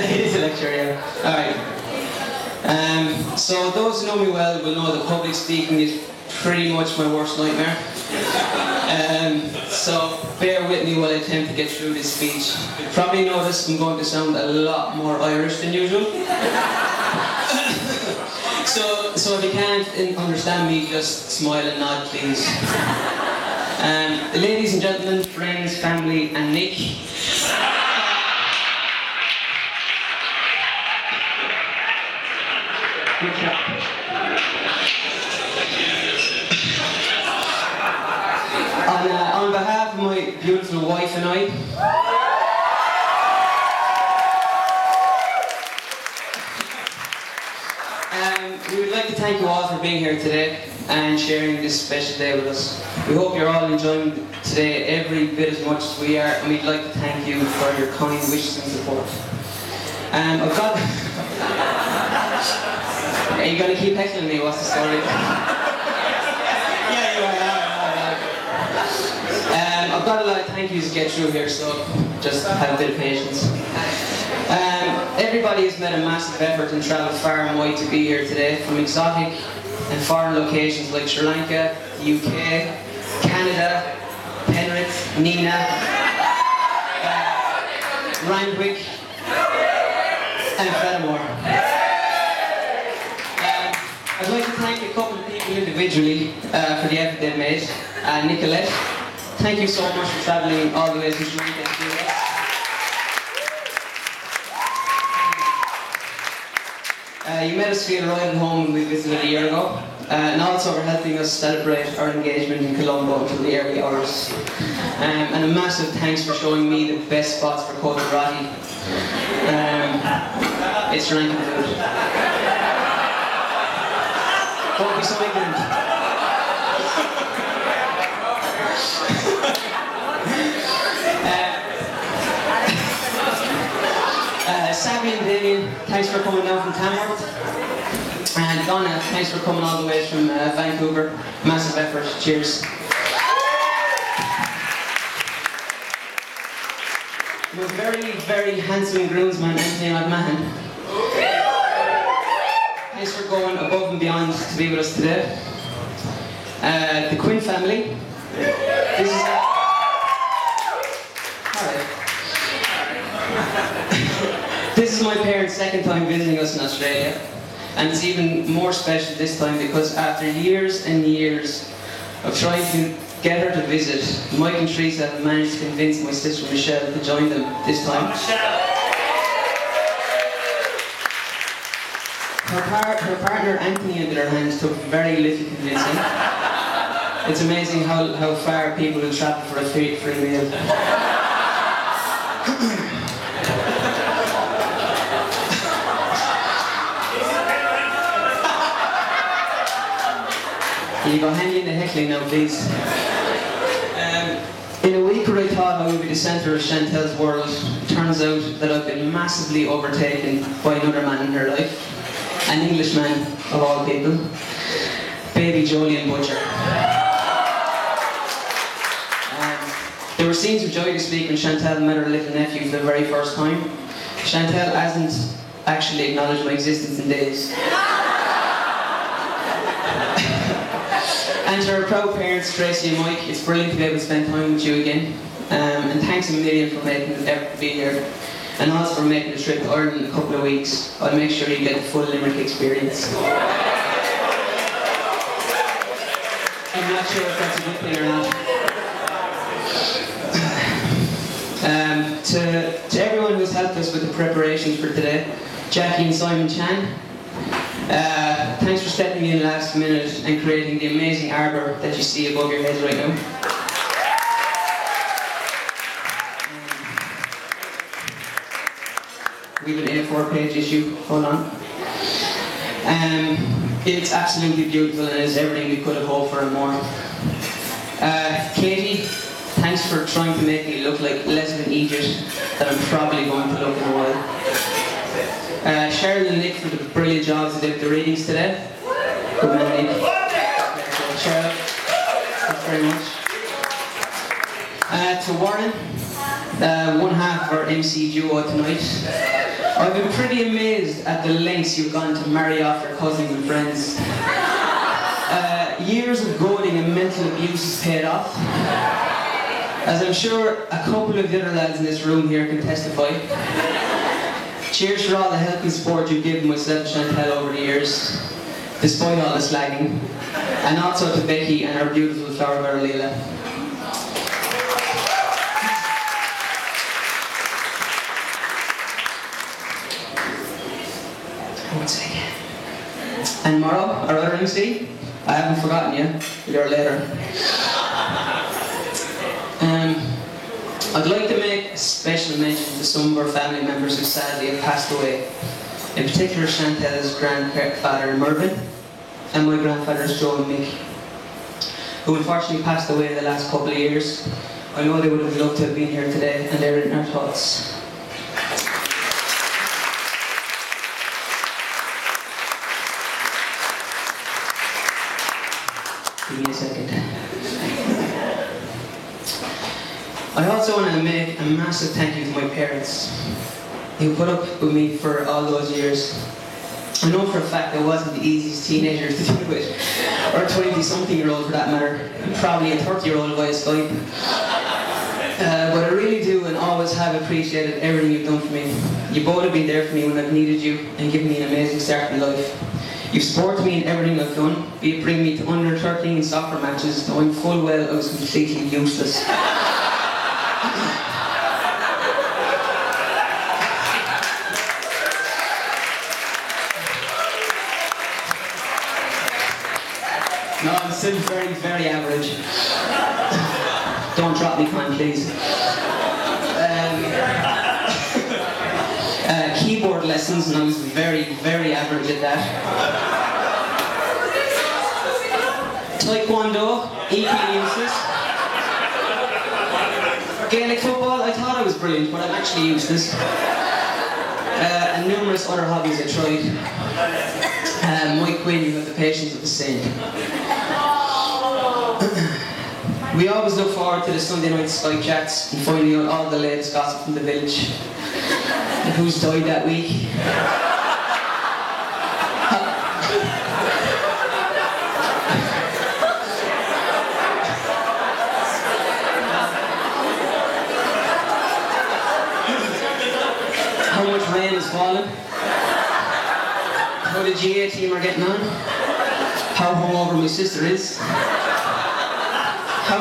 He's a lecturer, yeah. Alright. So those who know me well will know that public speaking is pretty much my worst nightmare. So bear with me while I attempt to get through this speech. You probably noticed I'm going to sound a lot more Irish than usual. So if you can't understand me, just smile and nod, please. Ladies and gentlemen, friends, family, and Nick. Good job. On behalf of my beautiful wife and I, we would like to thank you all for being here today and sharing this special day with us. We hope you're all enjoying today every bit as much as we are, and we'd like to thank you for your kind wishes and support. I've got... Are you going to keep heckling me? What's the story? Yeah, you are. I've got a lot of thank yous to get through here, so just have a bit of patience. Everybody has made a massive effort and travelled far and wide to be here today, from exotic and foreign locations like Sri Lanka, the UK, Canada, Penrith, Nina, Randwick, and Fenimore. I'd like to thank a couple of people individually for the effort they've made. Nicolette, thank you so much for travelling all the way to Sri Lanka to do this. You made us feel right at home when we visited a year ago, and also for helping us celebrate our engagement in Colombo until the early hours. And a massive thanks for showing me the best spots for Kotarati. It's Sri Lankan food. Don't be so ignorant. Sammy and Damien, thanks for coming down from Tamworth. And Donna, thanks for coming all the way from Vancouver. Massive effort. Cheers. Your very, very handsome groomsman, Anthony McMahon. Thanks for going above and beyond to be with us today. The Quinn family. This is... Alright. This is my parents' second time visiting us in Australia, and it's even more special this time because after years and years of trying to get her to visit, Mike and Teresa have managed to convince my sister Michelle to join them this time. Her partner Anthony, on the other hand, took very little convincing. It's amazing how far people will travel for a free meal. You go handy in the heckling now, please. In a week where I thought I would be the centre of Chantel's world, it turns out that I've been massively overtaken by another man in her life. An Englishman, of all people. Baby Jolien Butcher. There were scenes of joy this week when Chantel met her little nephew for the very first time. Chantel hasn't actually acknowledged my existence in days. And to our proud parents, Tracy and Mike, it's brilliant to be able to spend time with you again. And thanks a million for making the effort to be here. And also for making the trip to Ireland in a couple of weeks. I'll make sure you get the full Limerick experience. I'm not sure if that's a good thing or not. To everyone who's helped us with the preparations for today, Jackie and Simon Chan, thanks for stepping in last minute and creating the amazing arbour that you see above your heads right now. We have an A4-page issue, hold on. It's absolutely beautiful and is everything we could have hoped for and more. Katie, thanks for trying to make me look like less of an idiot that I'm probably going to look in a while. Cheryl and Nick for the brilliant jobs they did with the readings today. Good man, Nick. Cheryl, thanks very much. To Warren, one half of our MC duo tonight. I've been pretty amazed at the lengths you've gone to marry off your cousins and friends. Years of goading and mental abuse has paid off. As I'm sure a couple of the other lads in this room here can testify. Cheers for all the help and support you've given myself and Chantel over the years, despite all the slagging. And also to Becky and our beautiful flower girl Leila. One second. And Morrow, our other MC, I haven't forgotten you, a year later. I'd like to make a special mention to some of our family members who sadly have passed away. In particular, Chantel's grandfather Mervyn and my grandfathers Joe and Mick, who unfortunately passed away in the last couple of years. I know they would have loved to have been here today, and they're in our thoughts. Give me a second. I also want to make a massive thank you to my parents, who put up with me for all those years. I know for a fact I wasn't the easiest teenager to deal with, or a 20-something-year-old for that matter, and probably a 30-year-old via Skype. But I really do and always have appreciated everything you've done for me. You both have been there for me when I've needed you and given me an amazing start in life. You've supported me in everything I've done, be it bringing me to under 13 soccer matches, knowing full well I was completely useless. No, I'm still very, very average. Don't drop me, Con, please. Keyboard lessons, and I was very, very average at that. Taekwondo, equally useless. Gaelic football, I thought I was brilliant, but I'm actually useless. And numerous other hobbies I tried. Mike Quinn, you have the patience of a saint. We always look forward to the Sunday night Skype chats and finding out all the latest gossip from the village. And who's died that week. How much rain has fallen. How the GA team are getting on. How hungover my sister is. How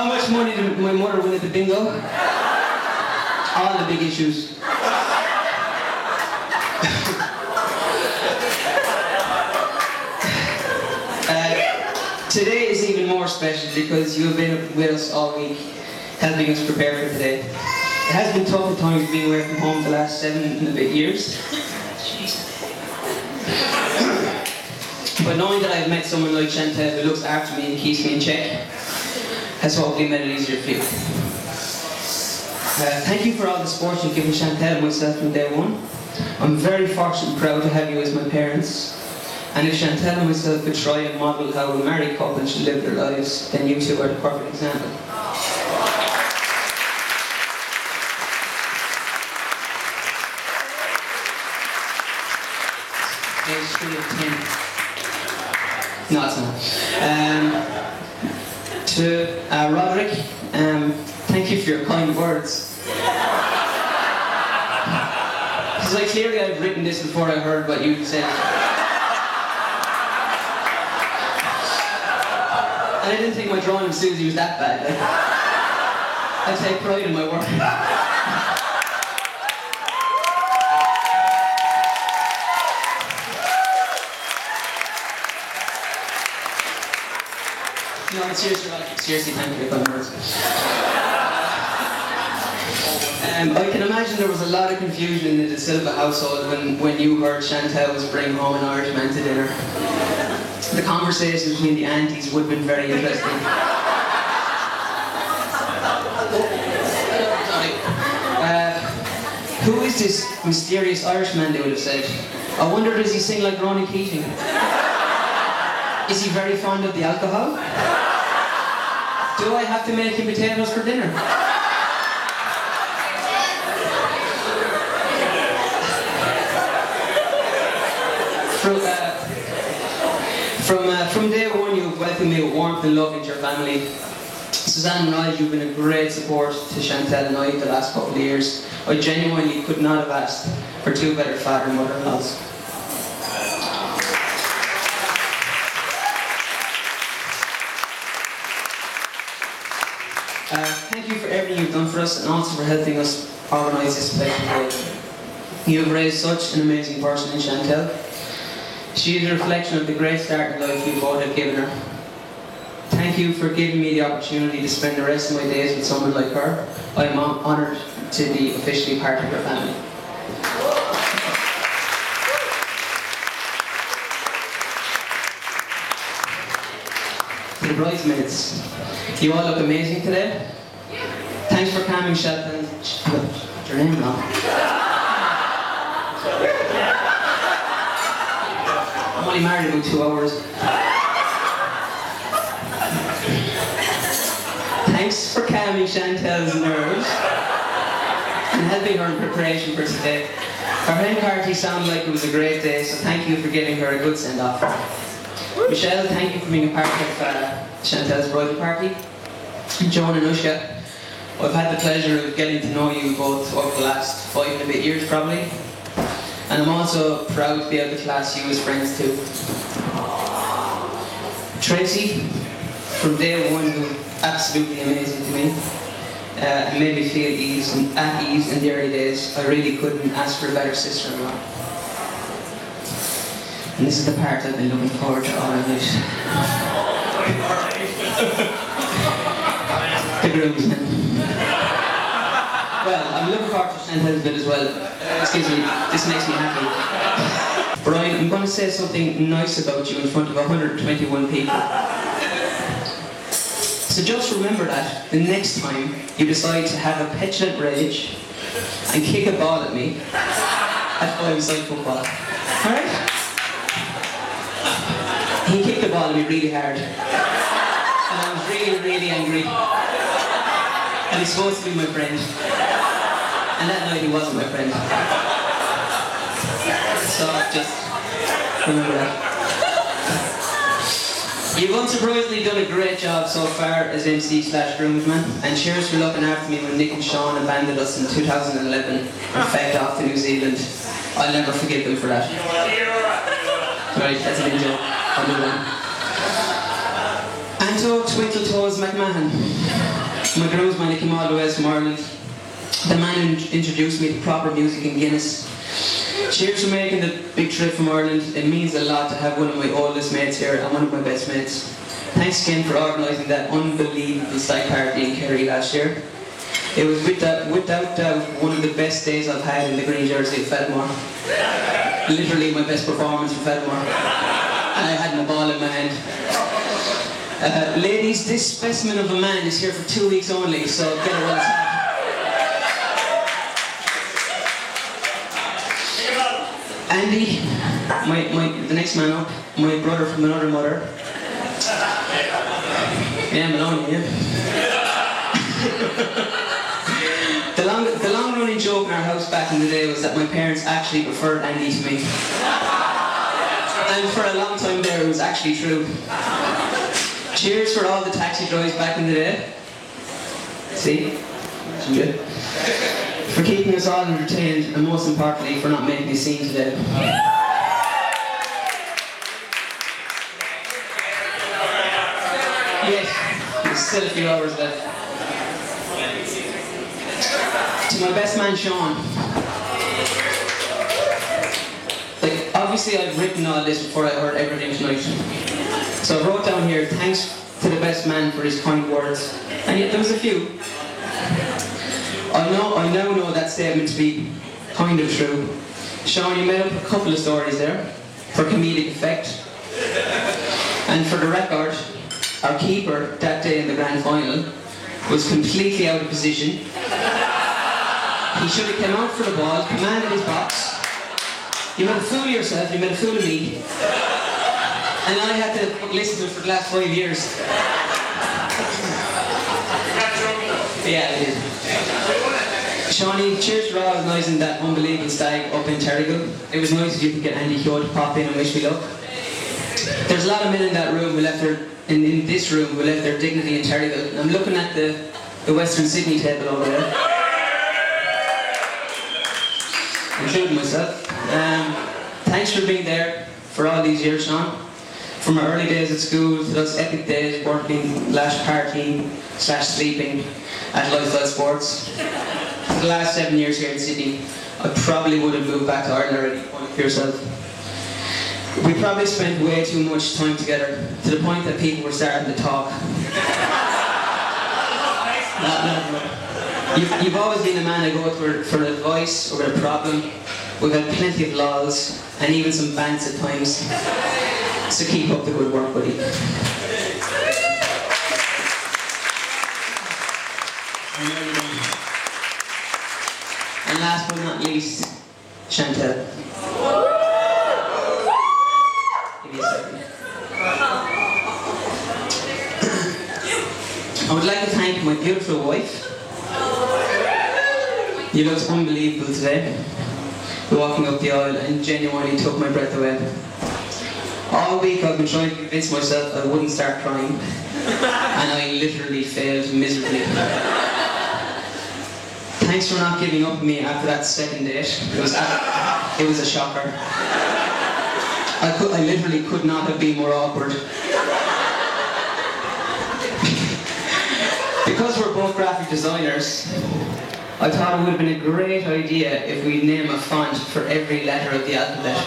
much money did my mother win at the bingo? All the big issues. Today is even more special because you have been with us all week, helping us prepare for today. It has been tough at times being away from home the last 7 and a bit years. But knowing that I've met someone like Chantel who looks after me and keeps me in check has hopefully made it easier for you. Thank you for all the support you've given Chantel and myself from day one. I'm very fortunate and proud to have you as my parents. And if Chantel and myself could try and model how a married couple should live their lives, then you two are the perfect example. Age 3 of 10. No, it's not. To Roderick, thank you for your kind words. Because clearly I've written this before I heard what you said. And I didn't think my drawing of Susie was that bad. I take pride in my work. No, seriously, thank you for your kind words. I can imagine there was a lot of confusion in the De Silva household when you heard Chantel was bringing home an Irishman to dinner. The conversation between the aunties would have been very interesting. Who is this mysterious Irishman, they would have said. I wonder, does he sing like Ronnie Keating? Is he very fond of the alcohol? Do I have to make him potatoes for dinner? From day one, you've welcomed me with warmth and love into your family. Suzanne and Raj, you've been a great support to Chantel and I the last couple of years. I genuinely could not have asked for two better father and mother-in-laws. Thank you for everything you've done for us and also for helping us organise this event today. You have raised such an amazing person in Chantel. She is a reflection of the great start in life you both have given her. Thank you for giving me the opportunity to spend the rest of my days with someone like her. I am honoured to be officially part of her family. To the bridesmaids, you all look amazing today. Thanks for coming, Shelton. What's your name now? I'm only married about 2 hours. Thanks for calming Chantel's nerves and helping her in preparation for today. Her hen party sounded like it was a great day, so thank you for giving her a good send-off. Michelle, thank you for being a part of Chantel's bridal party. Joan and Usha, I've had the pleasure of getting to know you both over the last 5 and a bit years probably. And I'm also proud to be able to class you as friends too. Tracy, from day one, you were absolutely amazing to me. And made me feel at ease in the early days. I really couldn't ask for a better sister-in-law. And this is the part I've been looking forward to all my life. The groomsmen. Well, I'm looking forward to Chantel's bit as well. Excuse me, this makes me happy. Brian, I'm going to say something nice about you in front of 121 people. So just remember that the next time you decide to have a petulant rage and kick a ball at me at 5-a-side football. Alright? He kicked the ball at me really hard. And I was really, really angry. And he's supposed to be my friend. And that night he wasn't my friend. So just remember that. You've unsurprisingly done a great job so far as MC/groomsman, and cheers for looking after me when Nick and Sean abandoned us in 2011 and fegged off to New Zealand. I'll never forgive them for that. Right, that's an in-joke. I'll do that. And to Twinkle Toes McMahon, my groomsman who came all the way from Ireland, the man who introduced me to proper music in Guinness. Cheers for making the big trip from Ireland. It means a lot to have one of my oldest mates here and one of my best mates. Thanks again for organising that unbelievable stag party in Kerry last year. It was without doubt one of the best days I've had in the green jersey of Felmore. Literally my best performance for Felmore. And I had my ball in my hand. Ladies, this specimen of a man is here for 2 weeks only, so get it well tight. Andy, the next man up, my brother from another mother. Yeah, Maloney, yeah. The long-running joke in our house back in the day was that my parents actually preferred Andy to me. And for a long time there, it was actually true. Cheers for all the taxi drives back in the day. See? Good. For keeping us all entertained, and most importantly, for not making a scene today. Yes, there's still a few hours left. To my best man, Sean. Like, obviously I've written all this before I heard everything tonight. So I wrote down here, thanks to the best man for his kind words. And yet there was a few. I now know that statement to be kind of true. Sean, you made up a couple of stories there for comedic effect. And for the record, our keeper that day in the grand final was completely out of position. He should have come out for the ball, commanded his box. You made a fool of yourself, you made a fool of me. And I had to listen to it for the last 5 years. Yeah, I did. Shawnee, cheers for organising that unbelievable stag up in Terrigal. It was nice of you to get Andy Hugh to pop in and wish me luck. There's a lot of men in that room who left their, in this room, who left their dignity in Terrigal. And I'm looking at the Western Sydney table over there, including myself. Thanks for being there for all these years, Sean. From our early days at school to those epic days working, partying, sleeping at Lifestyle Sports. For the last 7 years here in Sydney, I probably would have moved back to Ireland already, for yourself. We probably spent way too much time together, to the point that people were starting to talk. You've always been the man I go to for advice or a problem. We've had plenty of lols and even some bants at times. So keep up the good work, buddy. And last but not least, Chantel. Give me a second. I would like to thank my beautiful wife. You looked unbelievable today, walking up the aisle, and genuinely took my breath away. All week I've been trying to convince myself I wouldn't start crying, and I literally failed miserably. Thanks for not giving up on me after that second date. It was a shocker. I literally could not have been more awkward. Because we're both graphic designers, I thought it would have been a great idea if we name a font for every letter of the alphabet.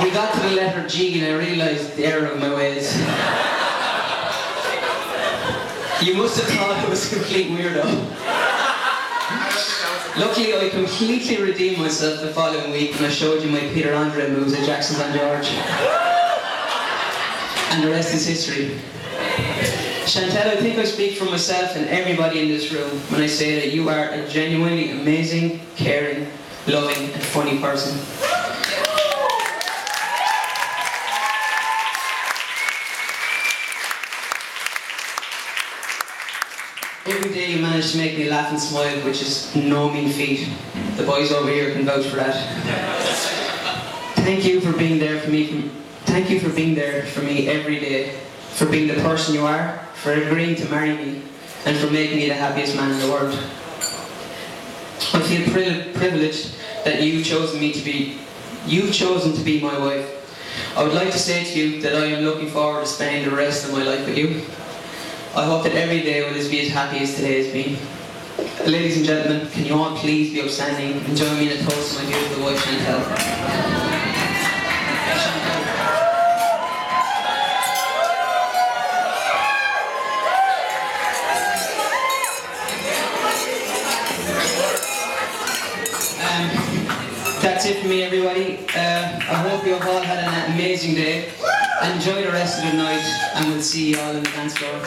We got to the letter G and I realised the error of my ways. You must have thought I was a complete weirdo. Luckily, I completely redeemed myself the following week when I showed you my Peter Andre moves at Jackson's on George. And the rest is history. Chantel, I think I speak for myself and everybody in this room when I say that you are a genuinely amazing, caring, loving and funny person. Every day you manage to make me laugh and smile, which is no mean feat. The boys over here can vouch for that. Thank you for being there for me. Thank you for being there for me every day, for being the person you are, for agreeing to marry me, and for making me the happiest man in the world. I feel privileged that you've chosen to be my wife. I would like to say to you that I am looking forward to spending the rest of my life with you. I hope that every day will be as happy as today has been. Ladies and gentlemen, can you all please be outstanding and join me in a toast to my beautiful wife, Chantel. That's it for me, everybody. I hope you have all had an amazing day. Enjoy the rest of the night, and we'll see you all in the dance floor.